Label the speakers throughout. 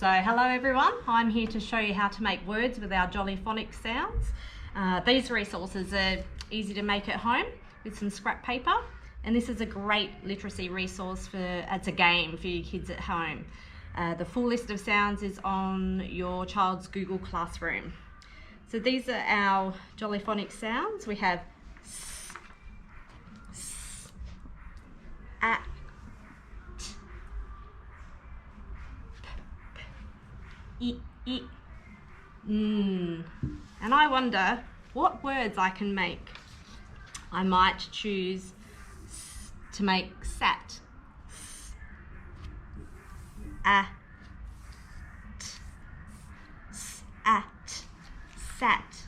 Speaker 1: So hello everyone, I'm here to show you how to make words with our Jolly Phonics Sounds. These resources are easy to make at home with some scrap paper, and this is a great literacy resource as a game for your kids at home. The full list of sounds is on your child's Google Classroom. So these are our Jolly Phonics Sounds. We have s, s, a, I, and I wonder what words I can make. I might choose to make sat, at, sat,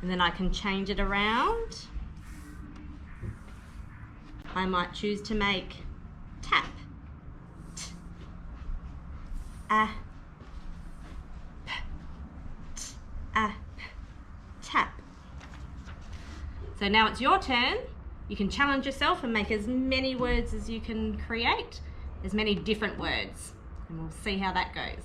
Speaker 1: and then I can change it around. I might choose to make tap, tap. So now it's your turn. You can challenge yourself and make as many words as you can create, as many different words, and we'll see how that goes.